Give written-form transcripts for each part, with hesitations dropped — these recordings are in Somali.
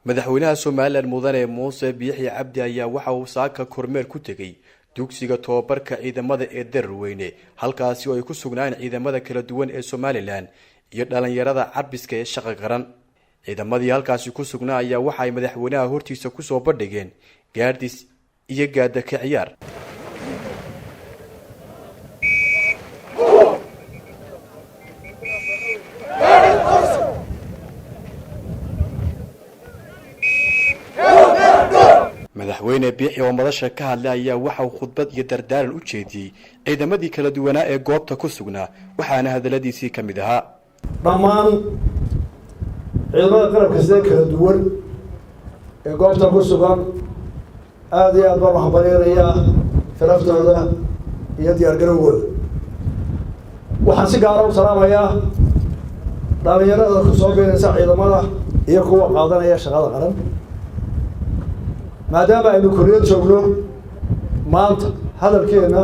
madaxweynaha Soomaaliland mudane Muuse Biixi Cabdi ayaa waxa uu saaka kormeer ku tagay dugsiga tababarka ciidamada ee Darweyne halkaasi oo ay ku sugnaan ciidamada kala duwan ee Soomaaliland iyo dhalinyarada carbiska ee shaqo qaran. ciidamadii halkaasi ku sugnaa ayaa waxa ay madaxweynaha hortiisa ku soo bandhigeen gaardis iyo gaada ka ciyaar. madaxweyne Biixi oo madasha ka hadlay ayaa waxa uu khudbad iyo dardaaran u jeediyay ciidamadii kala duwanaa ee goobta ku sugnaa waxaana hadaladiisii kamid ahaa dhammaan ciidamada qalabka sida kala duwan ee goobta ku sugan aad iyo aad baan u hambalyeynaya sharaftooda iyo diyaargarowgooda. waxaan si gaara u salaamayaa dhalinyarada ku soo biiraysa ciidamada iyo kuwa qaadanaya shaqada qaran maadaama aynu kuliyad joogno maanta hadalkeena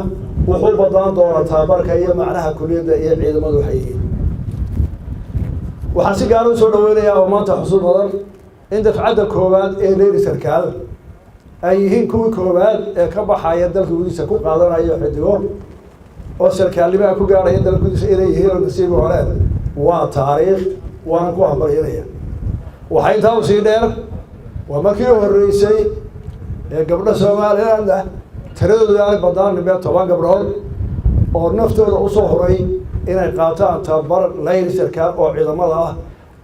wuxuu badnaan doonaa tababarka iyo macnaha kuliyadda iyo ciidamadu waxay yihiin. waxaan si gaar u soo dhaweynayaa oo maanta xusuus badan in dafcadda koowaad ee leyli sarkaal ay yihiin kuwii koowaad ee ka baxaya dalka gudihiisa ku qaadanayo xidigo oo sarkaalnimaha ku gaarhaya dalka gudihiisa inay yihiin oo nasiibu hore waa taariikh waan ku hambalyeynaya. waxaa intaa usii dheer waa markii horreysay ee gabdho Soomaaliland ah tiradoodu ay badaan 10 gabdhood oo naftooda u soo horay inay qaataan tababar leyli sarkaal oo ciidamada ah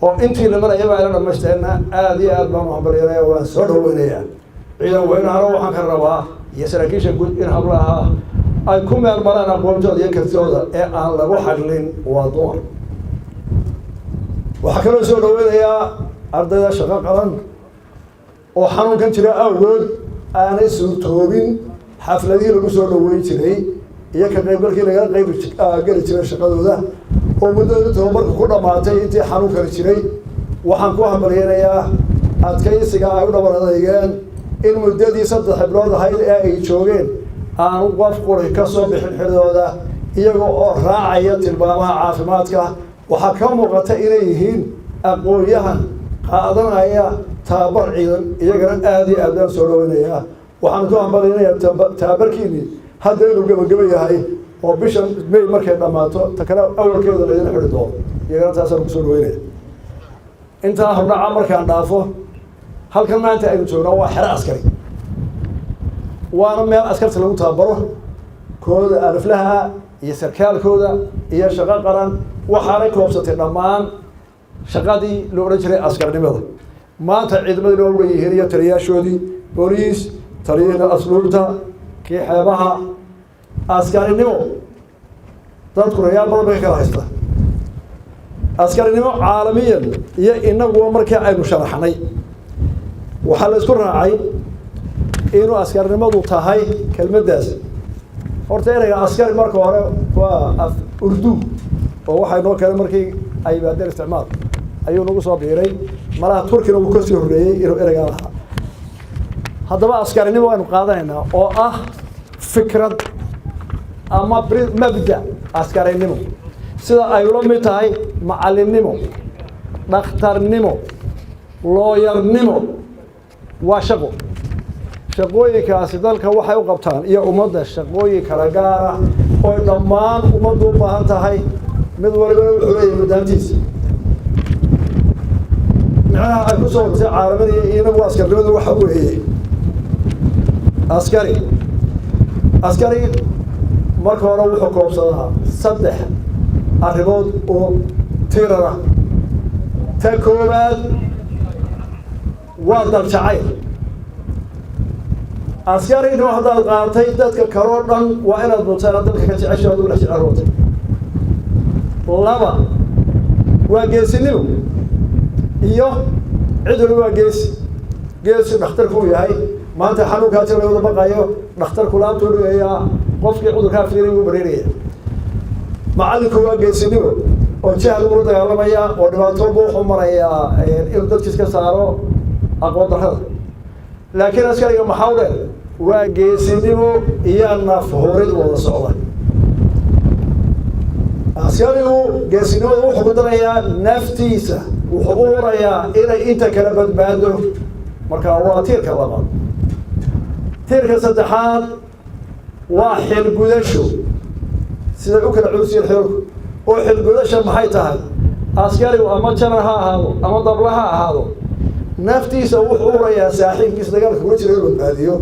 oo intii la maray ayaba ayna dhamaysteena aad iyo aad baan u hambalyeynaya waan soo dhaweynayaa. ciidan weynahana waxaan ka rabaa iyo saraakiisha guud in hablaha ay ku meel maraan aqoontooda iyo kartidooda ee aan lagu xadlin waa dumar. waxaa kaloo soo dhaweynayaa ardayda shaqo qaran oo xanuunkan jira awgood aanay suurtoobin xafladihii lagu soo dhaweyn jiray iyo ka qaybgalkii laga geli jiray shaqadooda oo muddada tababarka ku dhammaatay intii xanuunkani jiray. waxaan ku hambalyeynayaa adkaysiga ay u dhabar adeygeen in muddadii 3 bilood ahayd ee ay joogeen aanu qof qori ka soo bixin xidhooda iyaga oo raacaya tilmaamaha caafimaadka. waxaa ka muuqata inay yihiin aqoon-yahan qaadanaya tababar ciidan iyagana aad iyo aad baan soo dhaweynayaa. waxaan ku hambalyeynayaa tababarkiini hadda inuu gabagaba yahay oo bishan May markay dhammaato ta kale awalkeeda laydin xidhi doono iyagana taasaan kusoo dhaweynaya. intaa hordhaca markaan dhaafo halkan maanta aynu joognaa waa xero askari waana meel askarta lagu tababaro kooda aliflaha iyo sarkaalkooda iyo shaqo qaran waxaanay koobsatay dhammaan shaqadii loo odhan jiray askarnimada. maanta ciidamadii loo leeyihiin iyo taliyaashoodii booliis taliyada asluubta kii xeebaha askarinimo dadku rayaal badan bay kala haysta askarinimo caalamiyan iyo inagu markii aynu sharaxnay waxaa la isku raacay inuu askarinimadu tahay kelmaddaas. horta erayga askari marka hore waa urdu oo waxay noo keenay markii ay baadeen isticmaal ayuu nagu soo biiray malaha turkina uu ka sii horreeyay inuu erayga lahaa. haddaba askarinimo aynu qaadanaynaa oo ah fikrad ama mabda askarinimo sida ay ula mid tahay macallinnimo dhakhtarnimo looyarnimo waa shaqo. shaqooyinkaasi dalka waxay u qabtaan iyo ummadda shaqooyin kala gaara oo dhammaan ummaddu u baahan tahay mid walibana wuxuu leeyahay muddaantiisa. macnaha ay ku soo hortay caalamada iyo inagu askarnimadu waxa weeye askari marka hore wuxuu koobsadaa 3 arrimood oo tirada. ta koowaad waa dal jacayl. askarina haddaad qaatay dadka kaloo dhan waa inaad mutaan dalka ka jeceshaad u jecel. 2 waa geesinimo iyo ciduna waa geesi dhakhtarku yahay maanta xanuunkaa jira laga baqayo dhakhtarku laabtuu dhigayaa qofkii cudurkaa fiiray uu bareeraya. macallinku waa geesinimo oo jahal ula dagaalamaya oo dhibaato wuxuu marayaa inuu dadkiis ka saaro aqoon darrada. laakiin askariga maxaa u dheer waa geesinimo iyo naf horid wada socda. askarigu geesinimada wuxuu ku darayaa naftiisa wuxuu u hurayaa inay inta kala badbaado marka waa tiirka labaad tiirka saddexaad waa xilgudasho sida u kala culus yihiin xilku oo xilgudasho maxay tahay askarigu ama janar ha ahaado ama dabla ha ahaado naftiisa wuxuu u hurayaa saaxiibkiisa dagaalka kula jira inuu badbaadiyo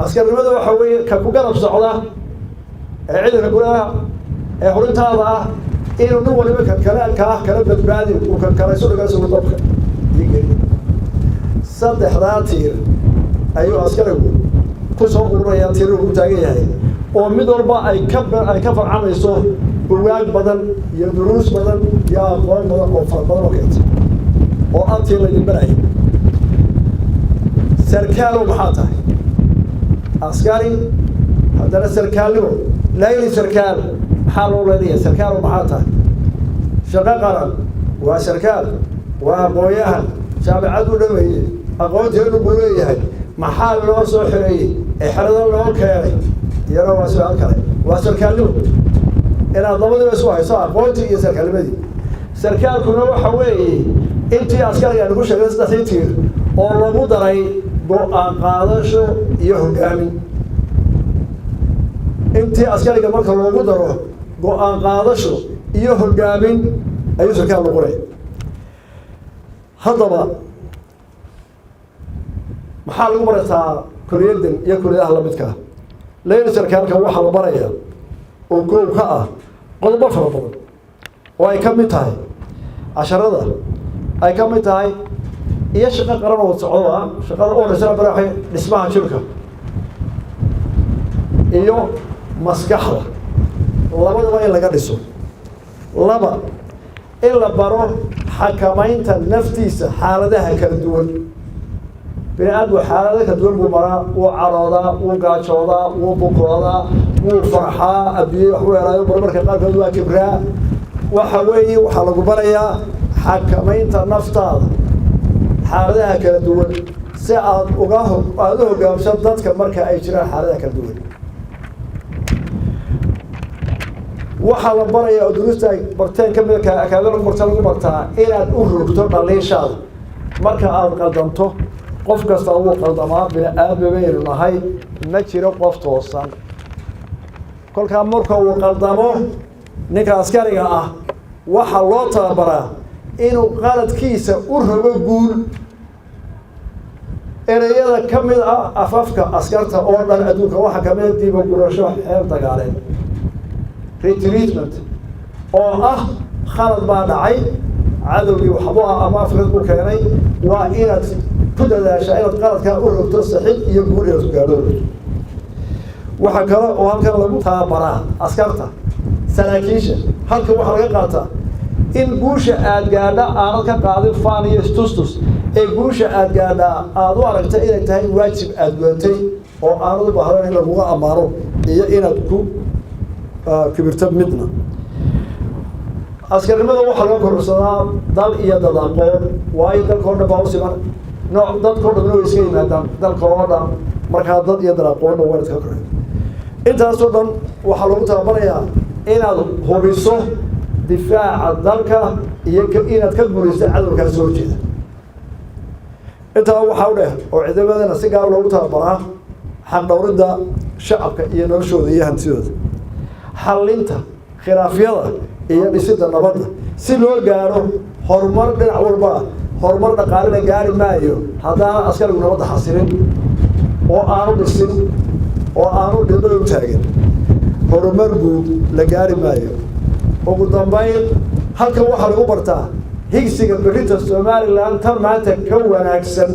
askarnimada waxa weeye ka ku garab socda ee ciidanka gudaha ee horintaada ah inuu nin waliba kan kale kala badbaadi uu kan kale soo dhagaal soo dabka yigeen saddexdaa tiir ayuu askarigu ku soo ururaya tiir uu taagan yahay oo mid walba ay ka farcamayso buugaag badan iyo duruus badan iyo aqoon badan oo fara badan oo keenta oo antii la dibaray sarkaal maxaa tahay askari haddana sarkaalnimo layli sarkaal maxaa loo leeyahay sarkaal maxaa tahay shaqo qaran waa sarkaal waa aqoonyahan jaamacad u dhameeyey aqoonteedu buu leeyahay maxaa loo soo xireeyey ee xerada loo keenay iyana waa su'aal kale waa sarkaalnimo inaad labadiba isku hayso aqoontii iyo sarkaalnimadii sarkaalkuna waxa weeye intii askariga lagu sheegay saddexdii tiir oo lagu daray go'aan qaadasho iyo hogaamin intii askariga marka loogu daro go'aan qaadasho iyo hogaamin ayuu sarkaal noqonaya haddaba maxaa lagu barataa kuliyaddan iyo kuliyadaha lamidka ah leyli sarkaalka waxaa la barayaa oo koob ka ah qodobo fara badan oo ay ka mid tahay casharada ay ka mid tahay iyo shaqo qaran oo socdo ah shaqada oo dhisana baraxay dhismaha jirka iyo maskaxda labadaba in laga dhiso laba in la baro xakamaynta naftiisa xaaladaha kala duwan bini aadamku xaalado kala duwan buu maraa wuu caroodaa wuu gaajoodaa wuu bukoodaa wuu farxaa abiye wax u helaayo marmarka qaarkood waa kibraa waxa weeye waxaa lagu barayaa xakamaynta naftaada xaaladaha kala duwan si aad u hoggaamso dadka marka ay jiraan xaaladaha kala duwan waxaa la barayaa oo duruusta ay barteen ka mid akaabada lagu bartaa inaad u rogto dhaliishaada marka aad qaldanto qof kasta wuu qaldamaa bini aadmi baynu nahay ma jiro qof toosan kolkaa marka uu qaldamo ninka askariga ah waxaa loo tababaraa inuu qaladkiisa u rogo guul ereyada ka mid ah afafka askarta oo dhan adduunka waxaa kamid a diiba gurasho xeer dagaaleed retreatment oo ah khalad baa dhacay cadowgii waxbu ah ama afrid ku keenay waa inaad ku dadaashaa inaad qaladkaa u rogto saxiib iyo guul inaad ku gaadho waxaa kale oo halkan lagu tababaraa askarta saraakiisha halkan waxaa laga qaataa in guusha aad gaadha aanad ka qaadin faan iyo istustus ee guusha aad gaadhaa aad u aragta inay tahay waajib aad gudatay oo aanad u baahdan in laguga ammaano iyo inaad ku kibirta midna askarnimada waxaa laga kororsadaa dal iyo dad aqoon waayo dalka oo dhan baa u siman nooc dadka o dhan way iska yimaadaan dalka oo dhan markaa dad iyo dad aqoonna waa iska korey intaasoo dhan waxaa lagu tababarayaa inaad hubiso difaaca dalka iyo inaad ka guulaysto cadowkaa soo horjeeda intaa waxaa u dheh oo ciidamadana si gaar loogu tababaraa xaqdhowridda shacabka iyo noloshooda iyo hantidooda xallinta khilaafyada iyo dhisidda nabadda si loo gaadho horumar dhinac walba horumar dhaqaalena gaari maayo haddaana askarigu nabadda xasilin oo aanu dhisin oo aanu dhibada u taagin horumar guud la gaari maayo ugu dambayn halkan waxaa lagu bartaa higsiga berrinta somalilan tan maanta ka wanaagsan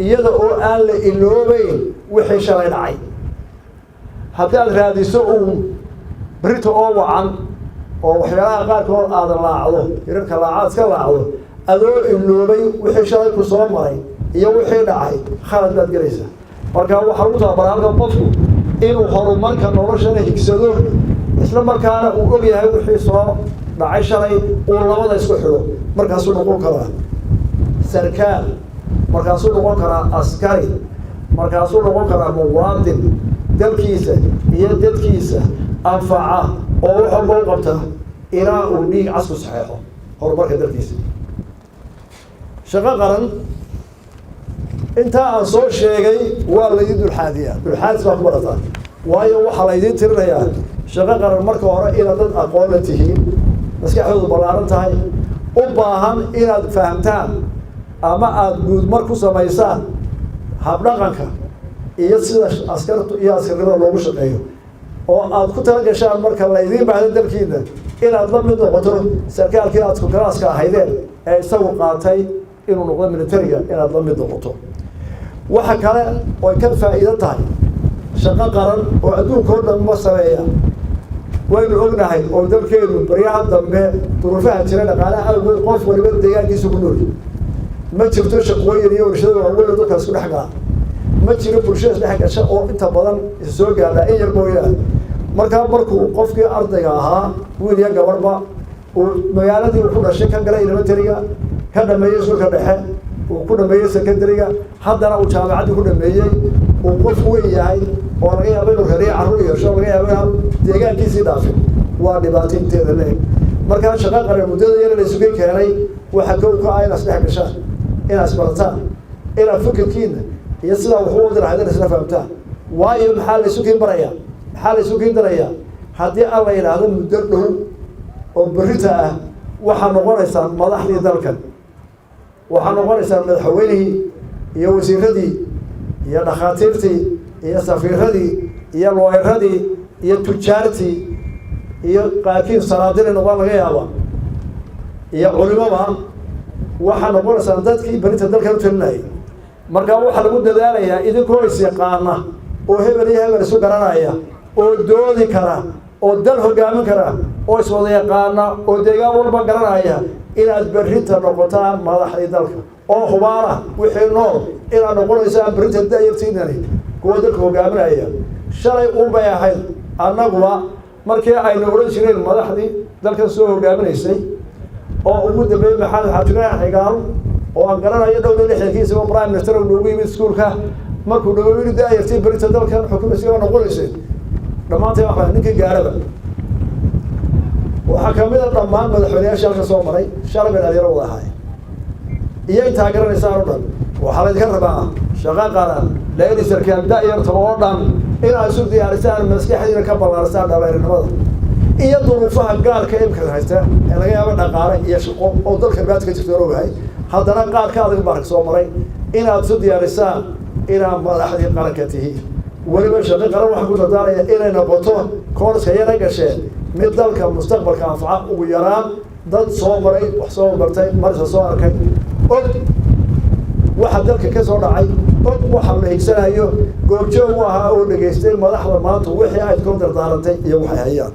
iyada oo aan la iloobeyn wixii shalay dhacay haddaad raadiso uun berrinta oo wacan oo waxyaalaha qaarkood aada laacdo hirarka laacaad iska laacdo adoo iloobay wixii shalay ku soo maray iyo wixii dhacay khalad baad gelaysaa marka waxaa lagu tababaraa halkan qofku inuu horumarka noloshana higsado isla markaana uu og yahay wixii soo dhacay shalay uu labada isku xidho markaasuu noqon karaa sarkaal markaasuu noqon karaa askari markaasuu noqon karaa muwaadin dalkiisa iyo dadkiisa anfaca oo waxa loo qabtaa ilaa uu dhiig cas ku saxeexo horumarka dalkiisa shaqo qaran intaa aan soo sheegay waa laydin dulxaadiyaa dulxaadis baa ku barataa waayo waxaa laydiin tirinayaa shaqo qaran marka hore inaad dad aqoon la tihiin maskaxdoodu ballaaran tahay u baahan inaad fahamtaan ama aada guudmar ku samaysaan habdhaqanka iyo sida askartu iyo askarnimada loogu shaqeeyo oo aad ku tala gashaan marka laydiin baahdo dalkiina inaad la mid noqoto sarkaalkii aad isku-galaaska ahaydeen ee isagu qaatay inuu noqdo militariga inaad la mid noqoto waxa kale oy ka faa'iido tahay shaqo qaran oo adduunka oo dhan ma sameeya waynu ognahay oo dalkeenu baryaha dambe duruufaha jira dhaqaalaha awgeed qof waliba deegaankiisa ku nool ma jirto shaqooyin iyo warshado waaweyn oo dadkaas ku dhex gala ma jiro bulshada dhex gasha oo inta badan soo gaadha in yar mooyaane markaa markuu qofkii ardayga ahaa wiil iyo gabarba uu magaaladii uu ku dhashay ka galay elementariga ka dhameeyey sulka dhexe uu ku dhameeyey secondariga haddana uu jaamacaddii ku dhameeyey uu qof weyn yahay oo laga yaabo inuu reeriya carruur yeesho laga yaabo inaan deegaankiisii dhaafin waa dhibaato inteeda leeg markaa shaqo qaran muddada yar la isugu keenay waxa kow ka ah inaad isdhex gashaan inaad isbarataan inaad fikirkiina iyo sidaa wax u wadi lahaydeen isla fahamtaan waayo maxaa la isu kiin barayaa maxaa la isu kiin darayaa haddii alla yidhaahdo muddo dhow oo berrita ah waxaa noqonaysaan madaxdii dalkan waxaa noqonaysaan madaxweynihii iyo wasiiradii iyo dhakhaatiirtii iyo safiiradii iyo looyradii iyo tujaartii iyo qaarkiin sanaadiri noqon laga yaaba iyo culimada waxaa noqonaysaan dadkii berrinta dalkan u talinayay markaa waxaa lagu dadaalayaa idinkoo is yaqaana oo hebel iyo hebel isu garanaya oo doodi kara oo dal hogaamin kara oo iswada yaqaana oo deegaan walba garanaya inaad berrinta noqotaan madaxdii dalka oo hubaana wixii nool inaad noqonaysaan berrinta dayartiinani kuwa dalka hogaaminaya shalay unbay ahayd annaguba markii aynu odhan jireen madaxdii dalkan soo hogaaminaysay oo ugu dambeeyey maxamed xaafidaan xigaal oo aan garanayo dhowr iyo lixdankiisa oo prime minister uu noogu yimid iskuulka markuu noogu yimid daayartii berrinta dalkan xukuumaysa oo noqonaysay dhammaantay waxaa ninkii gaaraba waxaa kamid a dhammaan madaxweyneyaasha halka soo maray shalay bay dhalinyaro wada ahaay iyo intaa garanaysaan o dhan waxaa laydinka rabaa shaqo qaran laeli sarkaal da-yarta oo dhan inaad isu diyaarisaan maskaxdiina ka ballaarisaan dhallinyarnimada iyo duruufaha gaarka imka haysta ee laga yaabo dhaqaale iyo shaqo oo dalka baadka jirta ogahay haddana qaar ka adag baa soo maray inaad isu diyaarisaan inaad madaxdii qaranka tihiin weliba shaqo qaran waxaa ku dadaanaya inay noqoto koorska yana gasheen mid dalka mustaqbalka anfaca ugu yaraan dad soo maray wax soo bartay marisa soo arkay og waxa dalka ka soo dhacay og waxa la higsanayo goobjoog u ahaa oo dhegaystay madaxda maanta wixii ay ku dardaarantay iyo waxay hayaan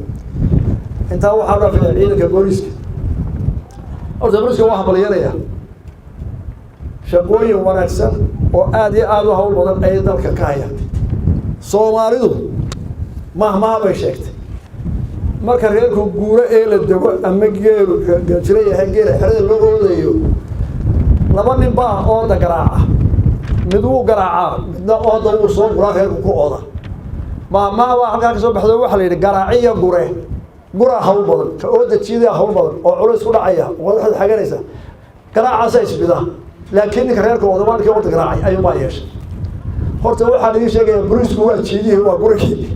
intaa waxaa dhaafaya ciidanka booliiska horta booliiska waa hambalyanaya shaqooyin wanaagsan oo aada iyo aada u hawl badan ayay dalka ka hayaan soomaalidu mahmaha bay sheegtay marka reerku guuro ee la dego ama geelu jira yahay geela xerada loo oodayo laba nin baa ooda garaaca mid wuu garaacaa midna ooda wuu soo guraa reerku ku ooda mahmaha baa halkaa ka soo baxdo waxaa la yidhi garaaciya gure guraa hawl badan ka ooda jiidaa hawl badan oo culays ku dhacaya wadaxda xaganaysa garaacaasa isbida laakiin ninka reerka ooda waa ninkii ooda garaacay ayuunbaa yeeshay horta waxaan idiin sheegayaa buriisku waa jiidihii waa gurigii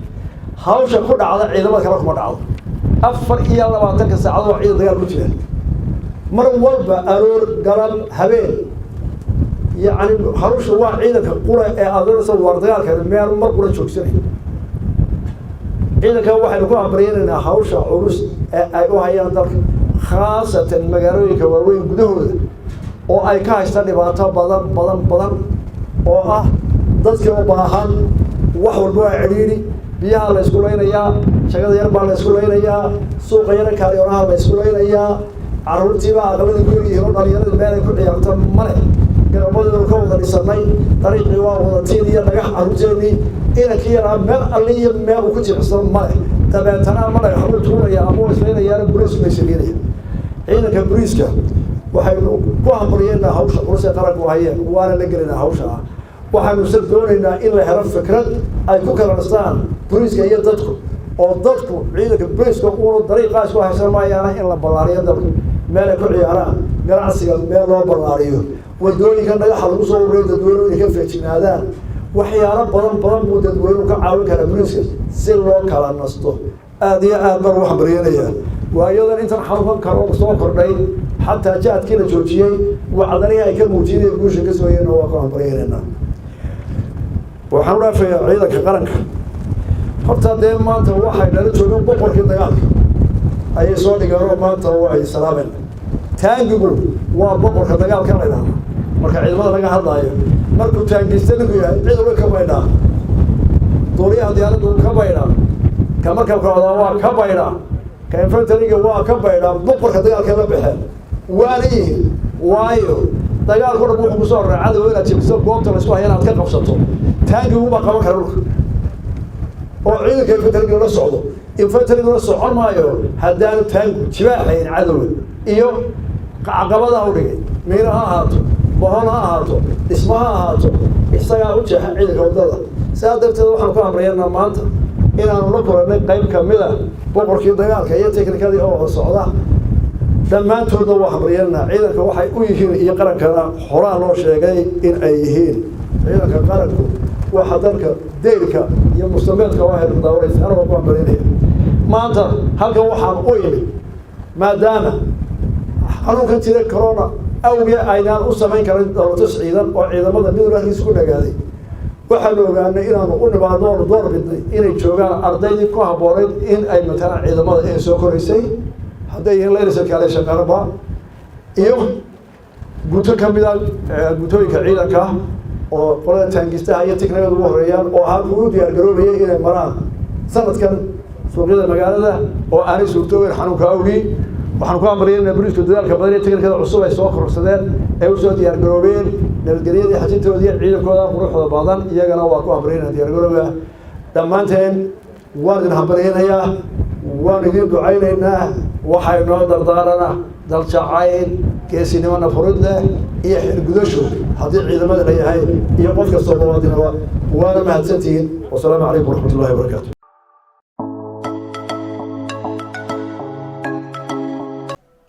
hawsha ku dhacda ciidamada kale kuma dhacdo 24 saacadood oo ciidan dagaal ku jira mar walba aroor galab habeen yacni hawsha waa ciidanka qura ee adoonaysa war dagaalka meel mar qura joogsanay ciidanka waxaynu ku amriyeenaynaa hawsha culus ee ay u hayaan dalka khaasatan magaalooyinka waaweyn gudahooda oo ay ka haystaan dhibaato badan oo ah dadka u baahan wax walba waa cidhiidhi biyaha la isku leynayaa shaqada yar baa la isku leynayaa suuqa yara kaaliyoonaha la isku leynayaa carruurtiibaa aqalada ku yihiin oo dhalinyarada meel ay ku ciyaarto male garabadooda ka wada dhisanay dariiqii waa wada tiin iyo dhagax carruurteedii inankii yaraa meel alli iyo meel uu ku jimicsan male dabeetana ama dhagaxbuu tuuraya ama u islaynayaana buriisku bay shaqeynaya ciidanka buriiska waxaynu ku hambalyeynaa hawsha culus ee qaranku hayeen waana la gelinaa hawsha ah waxaanu se doonaynaa in la helo fikrad ay ku kala dhistaan buriiska iyo dadku oo dadku ciidanka booliska uu dariiqaas ku haysan maayaan in la ballaariyo dalka meel ay ku ciyaaraan ganacsiga meel loo ballaariyo wadooyinka dhagaxa lagu soo ururay dadweynuhu ka feejignaadaan waxyaalo badan buu dadweynuhu ka caawin karaa booliska si loo kala nasto aad iyo aad baan wax baryeelaya waayadan intan xanuunkan karo soo kordhay xataa jaadkii la joojiyey wacdanihi ay ka muujiyeen guusha ka soo yeena waa ku baryeelana waxaan raafayaa ciidanka qaranka horta dee maanta waxay nala joogeen boqorkii dagaalka ayay soo dhigeen oo maanta waxay salaameen taangigu waa boqorka dagaalka la yidhaahdo marka ciidamada laga hadlaayo markuu taangista ninku yahay cid way ka baydhaa duuliyaha diyaaraddu ka baydhaa ka marka kooda waa ka baydhaa ka infantariga waa ka baydhaa boqorka dagaalka la baxeen waana yihiin waayo dagaalku dhan wuxuu kusoo raacada waa inaad jebiso goobta la isku hayo inaad ka qabsato taangigu ma qaban kara dhulka oo ciidanka infantariga la socdo infantariga la socon maayo haddaanu taangu jibaaxayn cadowga iyo caqabada u dhigay miina ha ahaato bohon ha ahaato dhisma ha ahaato isagaa u jeexa ciidanka waddada sidaa darteed waxaan ku amrayanaa maanta inaanu la kulannay qayb ka mid a boqorkii dagaalka iyo teknikadii oo socda dhammaantoodna waa amrayanaa ciidanka waxay u yihiin iyo qarankana horaa loo sheegay in ay yihiin ciidanka qaranku waxa dalka deyrka iyo mustameedka waa hayr daaways ana waa ku amraynaya maanta halkan waxaan u yimid maadaama xanuunkan jira corona awgeed aynaan u samayn karin dowlatus ciidan oo ciidamada midwalkiis ku dhagaaday waxaanu ogaanay inaanu u nimaadno oonu door bidnay inay joogaan ardaydii ku habboonayd in ay matalaan ciidamada ee soo koraysay hadday yihiin laylasa kaale shaqaraba iyo guto ka mid a gutooyinka ciidanka oo qolada taangistaha iyo tiknikada ugu horeeyaan oo ahaa kugu diyaar garoobayay inay maraan sanadkan suuqyada magaalada oo aanay suurtoobeyn xanuunka awgii waxaan ku amraynaa booliisku dadaalka badan iyo tiknikada cusub ay soo kororsadeen ee u soo diyaar garoobeen nabadgelyadii xajintoodii ciidankooda quruxda badan iyagana waa ku amraynaa diyaar garooba dhammaanteen waan idin hambalyaynayaa waan idin ducaynaynaa waxay noo dardaarana dal jacayl geesinimo nafurid leh iyo xilgudasho haddii ciidamada la yahay iyo qof kastoo muwaadinaba waana mahadsantihiin wasalaamu calaykum waraxmatullahi wabarakaatu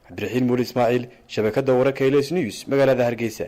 cabdiraxiin muuli ismaaciil shabakadda wararka LS News magaalada Hargeysa.